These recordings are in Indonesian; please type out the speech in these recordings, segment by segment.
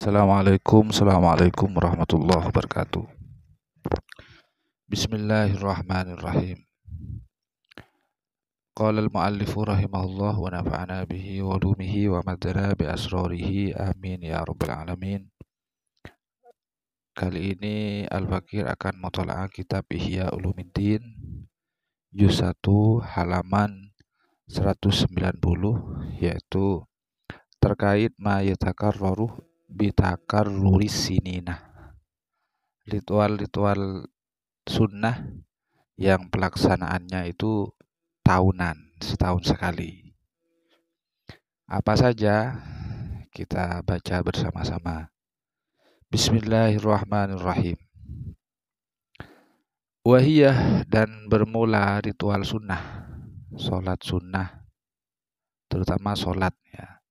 Assalamualaikum warahmatullahi wabarakatuh. Bismillahirrahmanirrahim. Qala al-muallifu rahimahullah wa nafa'ana bihi wa ulumihi wa madana bi asrarihi amin ya rabbal alamin. Kali ini Al-Fakir akan mutola'ah kitab Ihya Ulumuddin juz 1 halaman 190, yaitu terkait ma yatakarraru bitakarruris sinina, ritual-ritual sunnah yang pelaksanaannya itu tahunan, setahun sekali. Apa saja? Kita baca bersama-sama. Bismillahirrahmanirrahim. Wahiyah, dan bermula ritual sunnah, sholat sunnah, terutama sholat ya,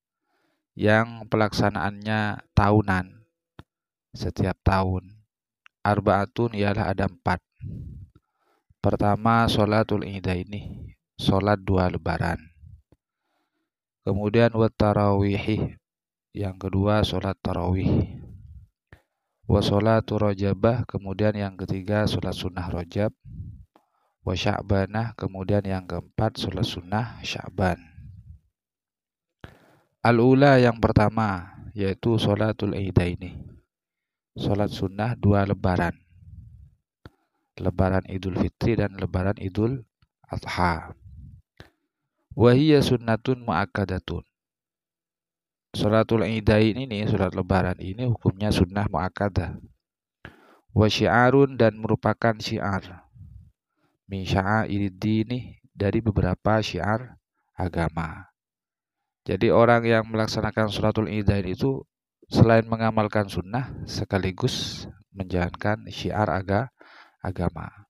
yang pelaksanaannya tahunan, setiap tahun. Arba'atun, ialah ada 4. Pertama, sholatul idaini, sholat 2 lebaran. Kemudian wa tarawihi, yang kedua sholat tarawih. Wa sholatu rajabah, kemudian yang ketiga sholat sunnah rajab. Wa sya'banah, kemudian yang keempat sholat sunnah sya'ban. Al-ula, yang pertama, yaitu sholatul idaini, sholat sunnah 2 lebaran. Lebaran Idul Fitri dan lebaran Idul Adha. Wahiyya sunnatun mu'akkadatun. Sholatul idain ini, sholat lebaran ini hukumnya sunnah mu'akkadah. Wa syi'arun, dan merupakan syiar. Min sya'airid-dini, dari beberapa syiar agama. Jadi orang yang melaksanakan sholatul idain itu selain mengamalkan sunnah, sekaligus menjalankan syiar agama.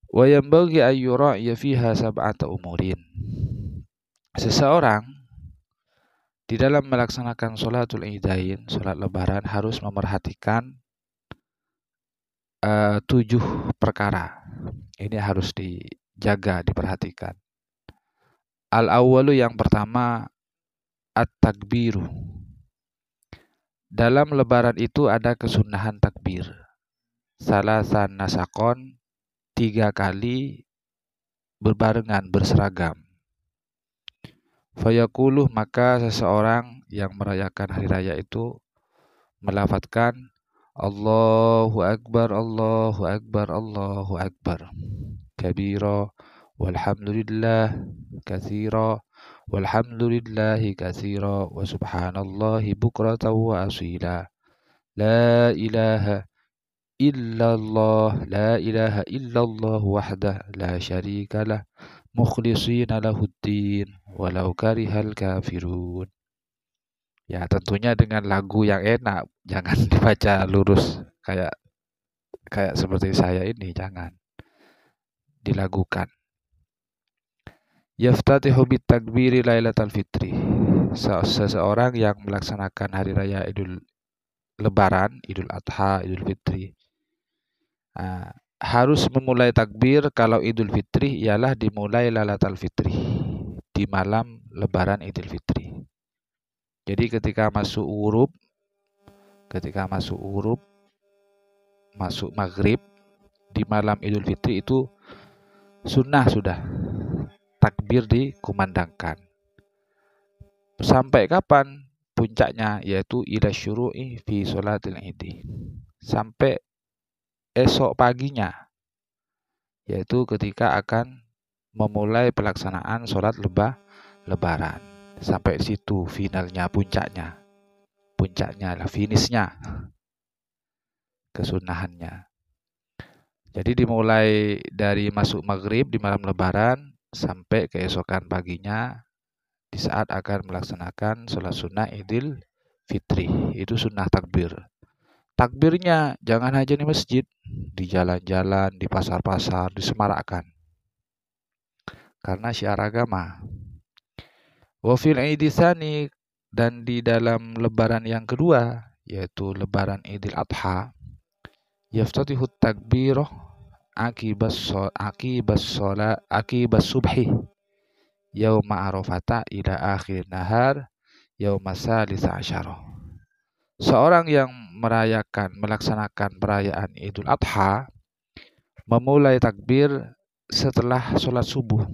Wa yanbaghi ayyura'a fiha sab'ata umurin. Seseorang di dalam melaksanakan sholatul idain, sholat lebaran, harus memerhatikan 7 perkara. Ini harus dijaga, diperhatikan. Al-awwalu, yang pertama, at-takbiru. Dalam lebaran itu ada kesunahan takbir. Salasan nasakon, 3 kali berbarengan, berseragam. Fayaquluh, maka seseorang yang merayakan hari raya itu melafadzkan Allahu Akbar, Allahu Akbar, Allahu Akbar kabira walhamdulillah katsira walhamdulillahi katsira wa subhanallahi bukratan wa asila la ilaha illallah, la ilaha illallah wahdah la syarikalah mukhlishina lahuddin walau karihal kafirun. Ya, tentunya dengan lagu yang enak, jangan dibaca lurus kayak seperti saya ini, jangan dilagukan. Yaftatihu bitakbiri lailatul fitri. Seseorang yang melaksanakan hari raya Idul Lebaran, Idul Adha, Idul Fitri, harus memulai takbir kalau Idul Fitri ialah dimulai Lailatul Fitri, di malam Lebaran Idul Fitri. Jadi ketika masuk urub, masuk maghrib di malam Idul Fitri itu sunnah sudah takbir dikumandangkan. Sampai kapan puncaknya? Yaitu ila syuru'i fi sholatil idi, sampai esok paginya, yaitu ketika akan memulai pelaksanaan sholat lebaran. Sampai situ finalnya, puncaknya lah, finishnya, kesunahannya. Jadi dimulai dari masuk maghrib di malam lebaran sampai keesokan paginya di saat akan melaksanakan sholat sunnah Idul Fitri. Itu sunnah takbir. Takbirnya jangan hanya di masjid, di jalan-jalan, di pasar-pasar, disemarakkan, karena syiar agama. Wa fil idi tsani, dan di dalam lebaran yang kedua, yaitu lebaran Idul Adha, yaftatihu takbir akibas subhi yauma arafata ila akhir nahar yauma salisa asyara. seorang yang melaksanakan perayaan Idul Adha memulai takbir setelah sholat subuh.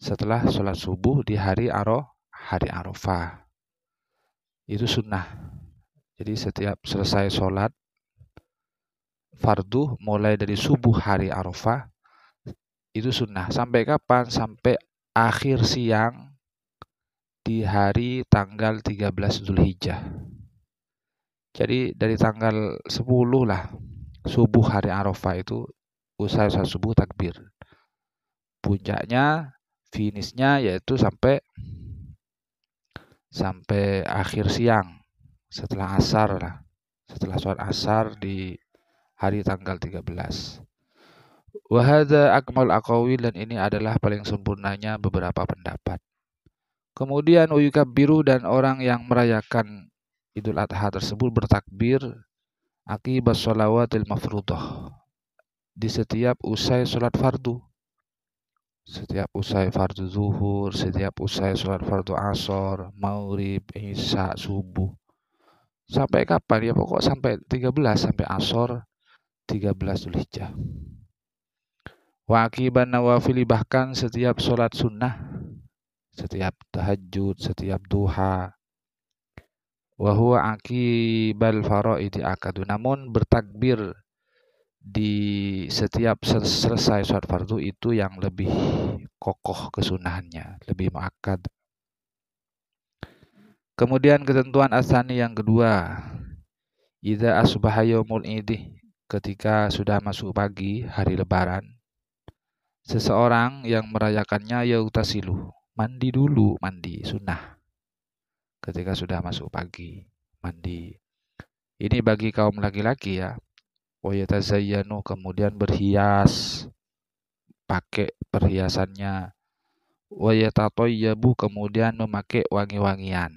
Setelah sholat subuh di hari Arafah. Itu sunnah. Jadi setiap selesai sholat fardu mulai dari subuh hari Arafah itu sunnah. Sampai kapan? Sampai akhir siang di hari tanggal 13 Zulhijjah. Jadi dari tanggal 10 lah subuh hari Arafah itu usai sholat subuh takbir. Puncaknya, finishnya yaitu sampai akhir siang setelah asar lah. Setelah sholat asar di hari tanggal 13. Wa hadza akmal aqawil, dan ini adalah paling sempurnanya beberapa pendapat. Kemudian uyukabbiru, dan orang yang merayakan Idul Adha tersebut bertakbir aqibas shalawatil mafruḍah, di setiap usai sholat fardu. Setiap usai fardu zuhur, setiap usai sholat fardu asar, maghrib, isya, subuh. Sampai kapan? Ya pokok sampai 13, sampai asar 13 Zulhijjah. Wa aqiban nawafili, bahkan setiap sholat sunnah, setiap tahajud, setiap duha. Wa huwa aqibal faraidi akadu, namun bertakbir di setiap selesai sholat fardu itu yang lebih kokoh kesunahannya, lebih muakkad. Kemudian ketentuan asani yang kedua, idza asbaha yaumul idi, ketika sudah masuk pagi hari lebaran, seseorang yang merayakannya yautasilu, mandi dulu, mandi sunnah. Ketika sudah masuk pagi, mandi. Ini bagi kaum laki-laki ya. Wa yatazayyanu, kemudian berhias, pakai perhiasannya. Wa yatatayyabu, kemudian memakai wangi-wangian.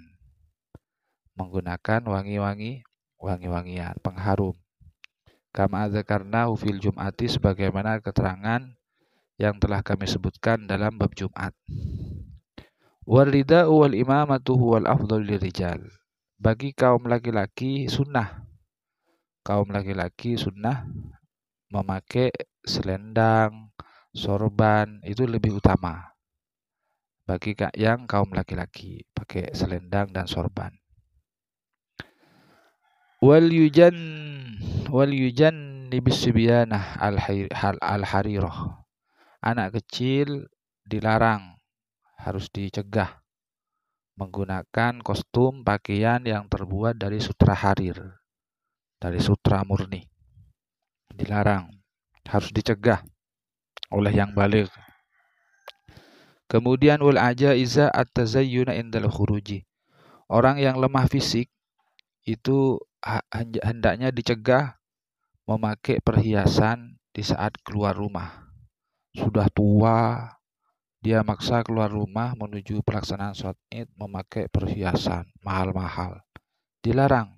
Menggunakan wangi-wangian, pengharum. Kama dzakarnahu fil Jum'ati, sebagaimana keterangan yang telah kami sebutkan dalam bab Jumat. Wal rida'u wal imamatu huwal afdal lirijal. Bagi kaum laki-laki sunnah. Kaum laki-laki sunnah memakai selendang, sorban, itu lebih utama. Bagi yang kaum laki-laki pakai selendang dan sorban. Wal yujan nibisibyanah al-harirah. Anak kecil dilarang, harus dicegah menggunakan kostum pakaian yang terbuat dari sutra harir, dari sutra murni. Dilarang, harus dicegah oleh yang baligh. Kemudian wal ajaiza at-tazayyuna indal khuruji. Orang yang lemah fisik itu hendaknya dicegah memakai perhiasan di saat keluar rumah. Sudah tua, dia maksa keluar rumah menuju pelaksanaan sholat Id memakai perhiasan mahal-mahal. Dilarang.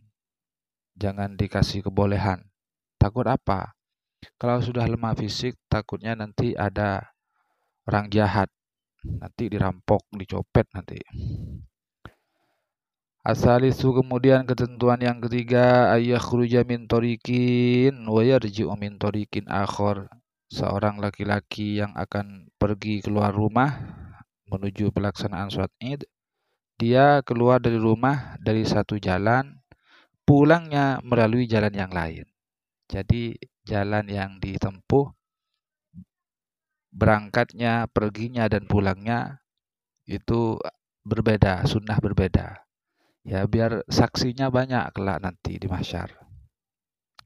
Jangan dikasih kebolehan. Takut apa? Kalau sudah lemah fisik, takutnya nanti ada orang jahat. Nanti dirampok, dicopet nanti. Asalisu, kemudian ketentuan yang ketiga, ayakhruja min tariqin wa yarji'u min tariqin akhar. Seorang laki-laki yang akan pergi keluar rumah menuju pelaksanaan sholat Id, dia keluar dari rumah dari satu jalan, pulangnya melalui jalan yang lain. Jadi jalan yang ditempuh, berangkatnya, perginya dan pulangnya itu berbeda, sunnah berbeda. Ya biar saksinya banyak kelak nanti di mahsyar.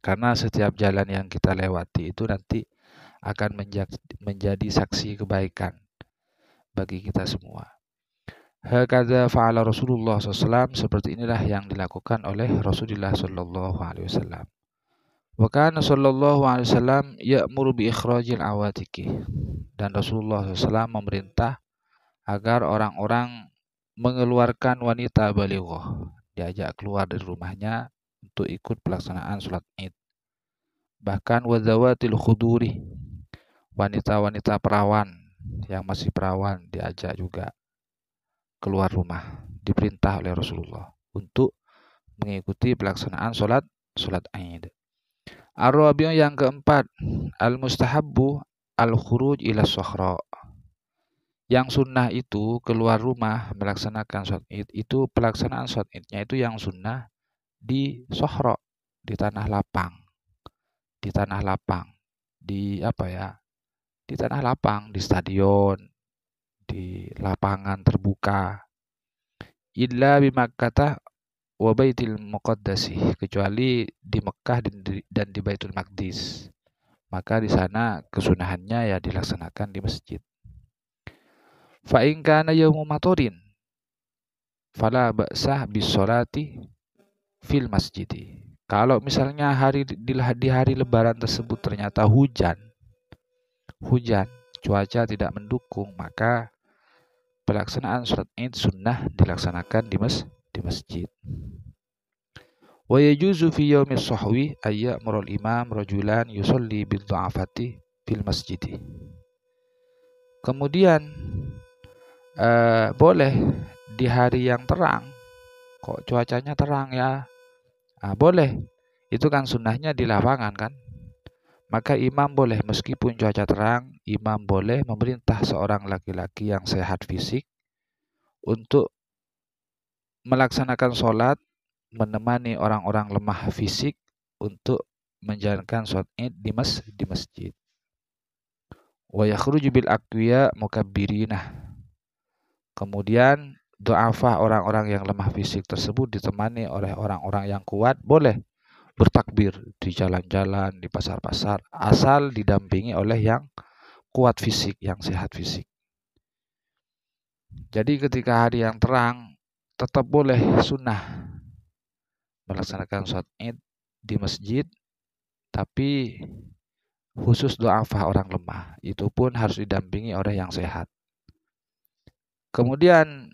Karena setiap jalan yang kita lewati itu nanti akan menjadi saksi kebaikan bagi kita semua. Hakadza fa'ala Rasulullah SAW, seperti inilah yang dilakukan oleh Rasulullah SAW. Wa kana sallallahu alaihi wasallam ya'muru bi ikhrajil awatiki, dan Rasulullah SAW memerintah agar orang-orang mengeluarkan wanita balighah, diajak keluar dari rumahnya untuk ikut pelaksanaan sholat Id. Bahkan wazawatil khuduri, wanita-wanita perawan yang masih perawan diajak juga keluar rumah, diperintah oleh Rasulullah untuk mengikuti pelaksanaan sholat Id. Ar-rabi'u yang keempat, al-mustahabbu al-khuruj ila sohra. Yang sunnah itu keluar rumah melaksanakan sholat Id, itu pelaksanaan sholat Idnya itu yang sunnah di sohra, di tanah lapang. Di tanah lapang. Di tanah lapang, di stadion, di lapangan terbuka. Illa bi Makkah wa Baitul Muqaddasi, kecuali di Mekah dan di Baitul Maqdis. Maka di sana kesunahannya ya dilaksanakan di masjid. Fa in kana yaumu matorin fala ba'sah bis sholati fil masjidi. Kalau misalnya di hari lebaran tersebut ternyata hujan, cuaca tidak mendukung, maka pelaksanaan sholat Id sunnah dilaksanakan di masjid. Wa yajuzu fi yaumis sahwi ay ya'muru al-imam rajulan yusalli bil du'afati fil masjid. Kemudian boleh di hari yang terang, kok cuacanya terang ya, boleh, itu kan sunnahnya di lapangan kan, maka imam boleh, meskipun cuaca terang, imam boleh memerintah seorang laki-laki yang sehat fisik untuk melaksanakan sholat, menemani orang-orang lemah fisik untuk menjalankan sholat Id di masjid. Wa yakhruju bil aqwiya mukabbirinah. Kemudian du'afa, orang-orang yang lemah fisik tersebut ditemani oleh orang-orang yang kuat, boleh bertakbir di jalan-jalan, di pasar-pasar, asal didampingi oleh yang kuat fisik, yang sehat fisik. Jadi ketika hari yang terang tetap boleh sunnah melaksanakan sholat Id di masjid, tapi khusus du'afa, orang lemah, itu pun harus didampingi oleh yang sehat. Kemudian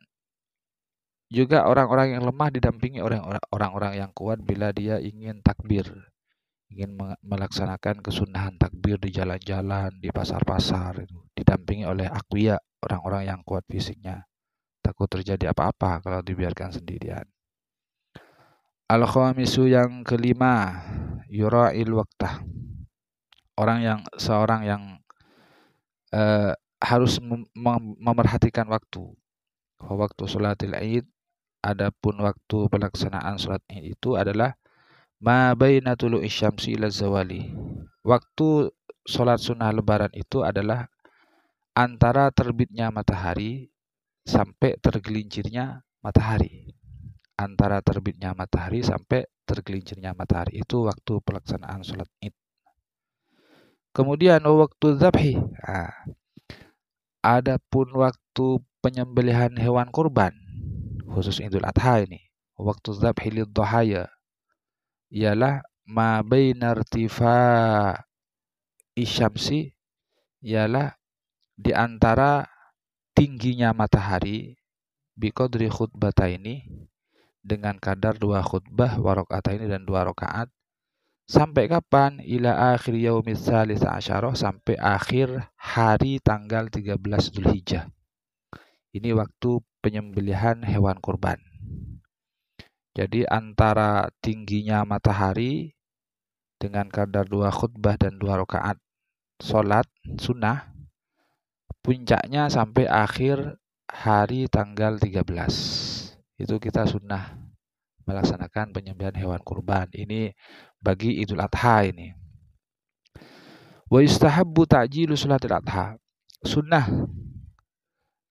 juga orang-orang yang lemah didampingi oleh orang-orang yang kuat bila dia ingin takbir, ingin melaksanakan kesunahan takbir di jalan-jalan, di pasar-pasar, itu didampingi oleh aqwiya, orang-orang yang kuat fisiknya. Takut terjadi apa-apa kalau dibiarkan sendirian. Al-khamisu yang kelima, yura'il waqtah. Seorang yang harus memerhatikan waktu. Waktu sholatil Id, adapun waktu pelaksanaan sholat Id itu adalah ma baina tulu'i syamsi ila zawali. Waktu sholat sunnah lebaran itu adalah antara terbitnya matahari sampai tergelincirnya matahari. Antara terbitnya matahari sampai tergelincirnya matahari, itu waktu pelaksanaan sholat Id. Kemudian waktu dzabhi, adapun waktu penyembelihan hewan kurban, khusus Idul Adha ini, waktu dzabhi lidhahaya ialah ma baina irtifa'i syamsi, ialah di antara tingginya matahari, biqadri khutbataini, dengan kadar 2 khutbah, wa rakaataini, dan 2 rakaat. Sampai kapan? Ila akhir yaumis tsalits asyara, sampai akhir hari tanggal 13 Dzulhijjah. Ini waktu penyembelihan hewan kurban. Jadi antara tingginya matahari dengan kadar 2 khutbah dan 2 rakaat sholat sunnah, puncaknya sampai akhir hari tanggal 13. Itu kita sunnah melaksanakan penyembelihan hewan kurban. Ini bagi Idul Adha ini. Wa yustahabbu ta'jilu sholatil adha. Sunnah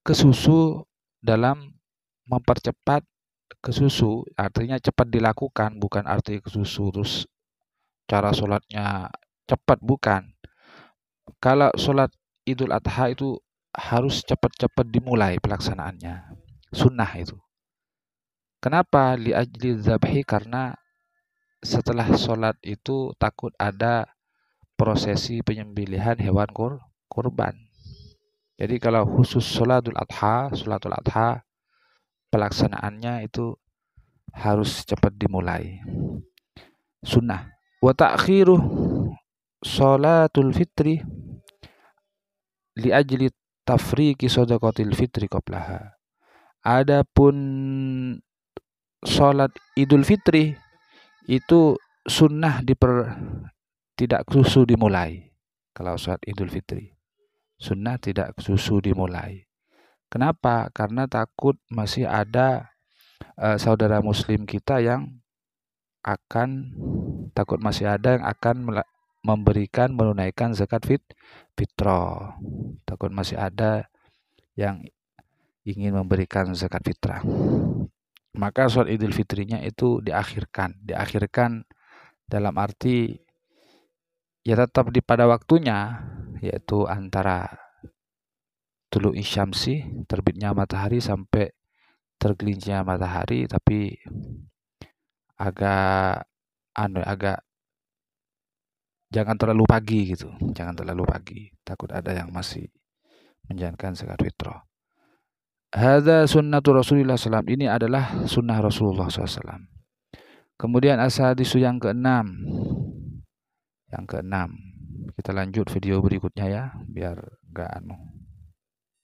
kesusu dalam mempercepat kesusu, artinya cepat dilakukan, bukan arti kesusu terus cara sholatnya cepat, bukan. Kalau sholat Idul Adha itu harus cepat-cepat dimulai pelaksanaannya, sunnah itu. Kenapa? Li ajli dzabhi, karena setelah sholat itu takut ada prosesi penyembelihan hewan kurban. Jadi kalau khusus sholatul adha, pelaksanaannya itu harus cepat dimulai, sunnah. Wa ta'khiru sholatul fitri li ajli tafriqi shadaqatil fitri qablaha. Adapun sholat Idul Fitri itu sunnah tidak susu dimulai. Kalau sholat Idul Fitri sunnah tidak susu dimulai. Kenapa? Karena takut masih ada saudara muslim kita yang akan menunaikan zakat fitrah. Takut masih ada yang ingin memberikan zakat fitrah. Maka sholat Idul Fitrinya itu diakhirkan dalam arti ya tetap pada waktunya, yaitu antara tulu'i syamsi, terbitnya matahari, sampai tergelincirnya matahari, tapi agak jangan terlalu pagi gitu, takut ada yang masih menjalankan zakat fitrah. Hadza sunnatu Rasulillah SAW, ini adalah sunnah Rasulullah SAW. Kemudian as-sadisu yang keenam. Kita lanjut video berikutnya ya, biar enggak